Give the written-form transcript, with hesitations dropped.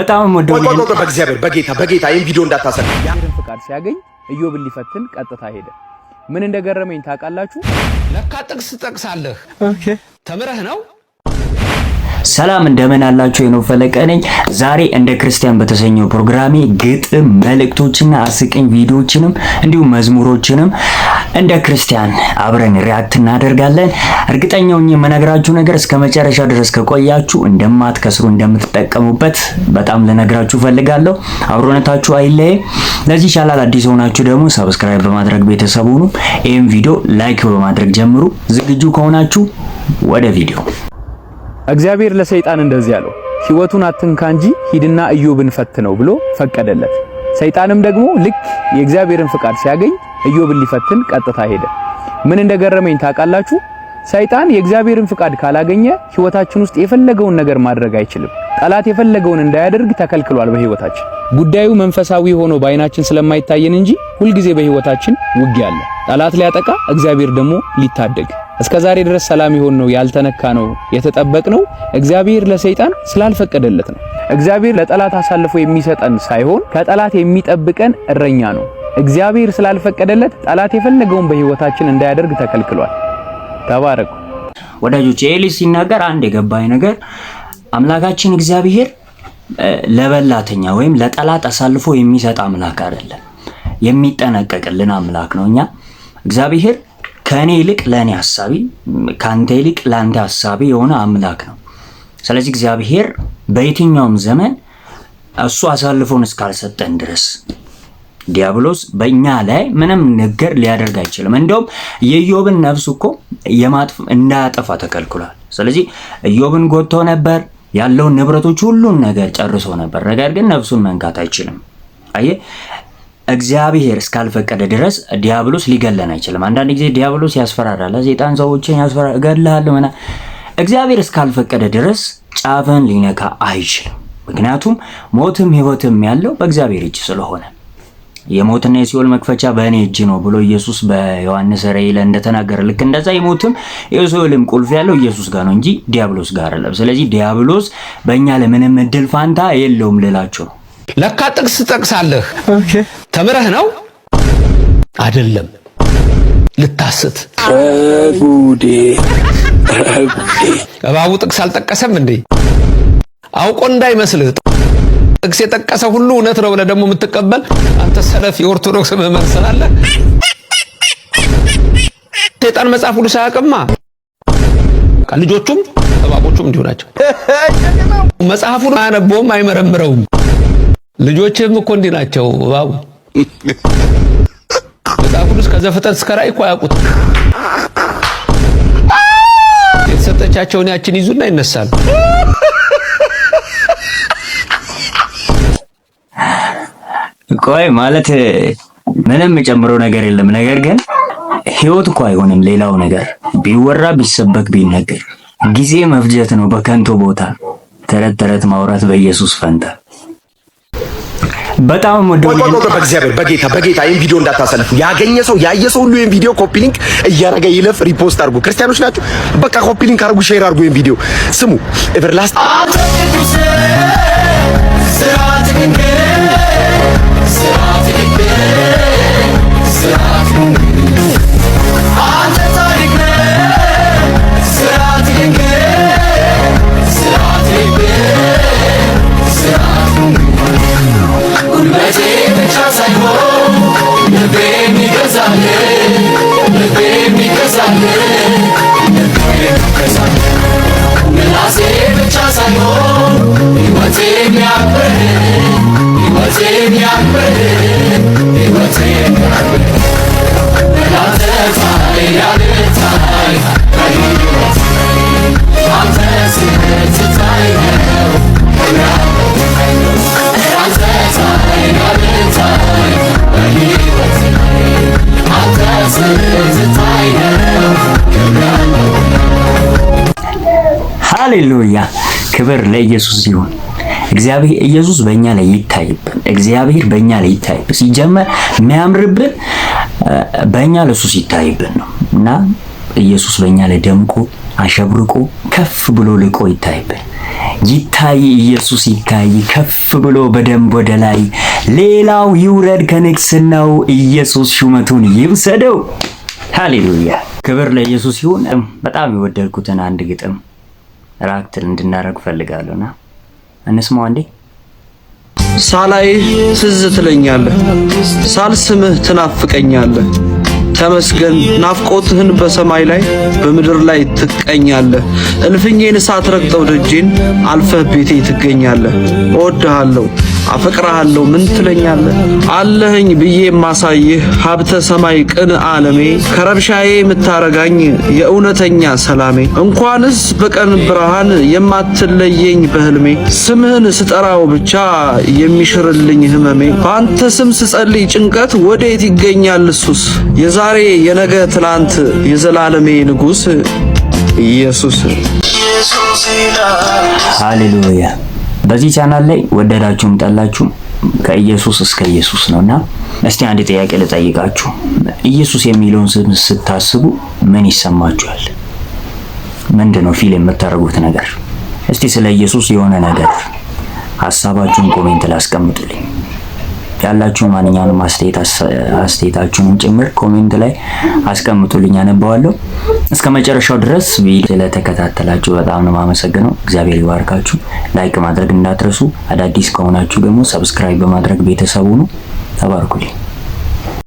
በጣም ወደው በጌታ ይሄን ቪዲዮ እንዳታሰራ። ያንን ፍቃድ ሲያገኝ ኢዮብን ሊፈትን ቀጥታ ሄደ። ምን እንደገረመኝ ታውቃላችሁ? ለካ ጥቅስ ጠቅሳለህ። ኦኬ ተምረህ ነው። ሰላም እንደምን አላችሁ? የኖ ፈለቀ ነኝ። ዛሬ እንደ ክርስቲያን በተሰኘው ፕሮግራሜ ግጥም መልእክቶችና አስቂኝ ቪዲዮዎችንም እንዲሁም መዝሙሮችንም እንደ ክርስቲያን አብረን ሪአክት እናደርጋለን። እርግጠኛው የምነግራችሁ ነገር እስከ መጨረሻ ድረስ ከቆያችሁ እንደማትከስሩ እንደምትጠቀሙበት በጣም ልነግራችሁ ፈልጋለሁ። አብሮነታችሁ አይለይ። ለዚህ ቻናል አዲስ ሆናችሁ ደግሞ ሰብስክራይብ በማድረግ ቤተሰብ ሁኑ። ይሄን ቪዲዮ ላይክ በማድረግ ጀምሩ። ዝግጁ ከሆናችሁ ወደ ቪዲዮ። እግዚአብሔር ለሰይጣን እንደዚህ ያለው ሕይወቱን አትንካ እንጂ ሂድና ኢዮብን ፈትነው ብሎ ፈቀደለት። ሰይጣንም ደግሞ ልክ የእግዚአብሔርን ፍቃድ ሲያገኝ ኢዮብን ሊፈትን ቀጥታ ሄደ። ምን እንደገረመኝ ታውቃላችሁ? ሰይጣን የእግዚአብሔርን ፍቃድ ካላገኘ ሕይወታችን ውስጥ የፈለገውን ነገር ማድረግ አይችልም። ጠላት የፈለገውን እንዳያደርግ ተከልክሏል በሕይወታችን። ጉዳዩ መንፈሳዊ ሆኖ በአይናችን ስለማይታየን እንጂ ሁልጊዜ በሕይወታችን ውጊያ አለ። ጠላት ሊያጠቃ፣ እግዚአብሔር ደግሞ ሊታደግ። እስከዛሬ ድረስ ሰላም ይሆን ነው ያልተነካ ነው የተጠበቅ ነው እግዚአብሔር ለሰይጣን ስላልፈቀደለት ነው። እግዚአብሔር ለጠላት አሳልፎ የሚሰጠን ሳይሆን ከጠላት የሚጠብቀን እረኛ ነው። እግዚአብሔር ስላልፈቀደለት ጠላት የፈለገውን በሕይወታችን እንዳያደርግ ተከልክሏል። ተባረኩ ወዳጆች። ኤሊስ ሲናገር አንድ የገባኝ ነገር አምላካችን እግዚአብሔር ለበላተኛ ወይም ለጠላት አሳልፎ የሚሰጥ አምላክ አይደለም፣ የሚጠነቀቅልን አምላክ ነው። እኛ እግዚአብሔር ከኔ ይልቅ ለኔ ሐሳቢ፣ ካንተ ይልቅ ላንተ ሐሳቢ የሆነ አምላክ ነው። ስለዚህ እግዚአብሔር በየትኛውም ዘመን እሱ አሳልፎን እስካልሰጠን ድረስ ዲያብሎስ በእኛ ላይ ምንም ነገር ሊያደርግ አይችልም። እንደውም የኢዮብን ነፍስ እኮ እንዳያጠፋ ተከልክሏል። ስለዚህ ኢዮብን ጎድቶ ነበር፣ ያለውን ንብረቶች ሁሉን ነገር ጨርሶ ነበር። ነገር ግን ነፍሱን መንካት አይችልም። አየ እግዚአብሔር እስካልፈቀደ ድረስ ዲያብሎስ ሊገለን አይችልም። አንዳንድ ጊዜ ዲያብሎስ ያስፈራራል፣ ሰይጣን ሰዎችን ያስፈራራል፣ እገድልሃለሁ ምናምን። እግዚአብሔር እስካልፈቀደ ድረስ ጫፍን ሊነካ አይችልም። ምክንያቱም ሞትም ሕይወትም ያለው በእግዚአብሔር እጅ ስለሆነ የሞትና የሲኦል መክፈቻ በእኔ እጅ ነው ብሎ ኢየሱስ በዮሐንስ ራእይ ላይ እንደተናገረ ልክ እንደዛ የሞትም የሲኦልም ቁልፍ ያለው ኢየሱስ ጋር ነው እንጂ ዲያብሎስ ጋር አይደለም። ስለዚህ ዲያብሎስ በእኛ ለምንም እድል ፋንታ የለውም ልላችሁ ነው። ለካ ጥቅስ ጠቅሳለህ። ኦኬ ተምረህ ነው አይደለም፣ ልታስት ጉዴ። እባቡ ጥቅስ አልጠቀሰም እንዴ? አውቆ እንዳይመስልህ ጥቅስ የጠቀሰ ሁሉ እውነት ነው ብለህ ደግሞ የምትቀበል አንተ ሰለፍ የኦርቶዶክስ ምዕመን ስላለህ ሰይጣን መጽሐፍ ሁሉ ሳያውቅማ ልጆቹም እባቦቹም እንዲሁ ናቸው። መጽሐፉን አያነበውም አይመረምረውም። ልጆችም እኮ እንዲህ ናቸው። እባቡ መጽሐፉን ከዘፍጥረት እስከ ራእይ እኮ አያውቁት። የተሰጠቻቸውን ያችን ይዙና ይነሳሉ። ቆይ ማለት ምንም የጨምረው ነገር የለም። ነገር ግን ህይወት እኮ አይሆንም ሌላው ነገር ቢወራ ቢሰበክ ቢነገር ጊዜ መፍጀት ነው በከንቱ ቦታ ተረት ተረት ማውራት በኢየሱስ ፈንታ። በጣም ወደው በጌታ ይሄን ቪዲዮ እንዳታሰልፉ። ያገኘ ሰው ያየ ሰው ሁሉ ይሄን ቪዲዮ ኮፒ ሊንክ እያረገ ይለፍ፣ ሪፖስት አድርጉ። ክርስቲያኖች ናችሁ፣ በቃ ኮፒ ሊንክ አድርጉ፣ ሼር አድርጉ። ይሄን ቪዲዮ ስሙ። ኤቨርላስት ሃሌሉያ፣ ክብር ለኢየሱስ ይሁን። እግዚአብሔር ኢየሱስ በእኛ ላይ ይታይብን። እግዚአብሔር በእኛ ላይ ይታይብን። ሲጀመር የሚያምርብን በእኛ ለሱ ሲታይብን ነው እና ኢየሱስ በእኛ ላይ ደምቆ አሸብርቆ ከፍ ብሎ ልቆ ይታይብን። ይታይ ኢየሱስ ይታይ ከፍ ብሎ በደንብ ወደ ላይ። ሌላው ይውረድ ከንግስናው፣ ኢየሱስ ሹመቱን ይውሰደው። ሃሌሉያ! ክብር ለኢየሱስ ይሁን። በጣም የወደድኩትን አንድ ግጥም ራክትል እንድናረግ ፈልጋለሁና እንስማው አንዴ። ሳላይህ ትዝ ትለኛለህ፣ ሳልስምህ ትናፍቀኛለህ። ተመስገን ናፍቆትህን በሰማይ ላይ በምድር ላይ ትቀኛለህ። እልፍኜን ሳትረግጠው ደጄን አልፈህ ቤቴ ትገኛለህ። እወድሃለሁ አፈቅርሃለሁ ምን ትለኛለህ? አለህኝ ብዬ የማሳይህ ሀብተ ሰማይ ቅን ዓለሜ፣ ከረብሻዬ የምታረጋኝ የእውነተኛ ሰላሜ። እንኳንስ በቀን ብርሃን የማትለየኝ በህልሜ፣ ስምህን ስጠራው ብቻ የሚሽርልኝ ህመሜ። በአንተ ስም ስጸልይ ጭንቀት ወዴት ይገኛል እሱስ? የዛሬ የነገ ትላንት የዘላለሜ ንጉሥ ኢየሱስ። ሃሌሉያ! በዚህ ቻናል ላይ ወደዳችሁም ጠላችሁም ከኢየሱስ እስከ ኢየሱስ ነውና እስቲ አንድ ጥያቄ ልጠይቃችሁ። ኢየሱስ የሚለውን ስም ስታስቡ ምን ይሰማችኋል? ምንድነው ፊል የምታደርጉት ነገር? እስቲ ስለ ኢየሱስ የሆነ ነገር ሐሳባችሁን ኮሜንት ላይ አስቀምጡልኝ። ያላችሁ ማንኛውንም አስተያየታችሁን ጭምር ኮሜንት ላይ አስቀምጡልኝ፣ አነባዋለሁ። እስከ መጨረሻው ድረስ ቪዲዮ ስለተከታተላችሁ በጣም ነው የማመሰግነው። እግዚአብሔር ይባርካችሁ። ላይክ ማድረግ እንዳትረሱ። አዳዲስ ከሆናችሁ ደግሞ ሰብስክራይብ በማድረግ ቤተሰቡ ነው። ተባርኩልኝ።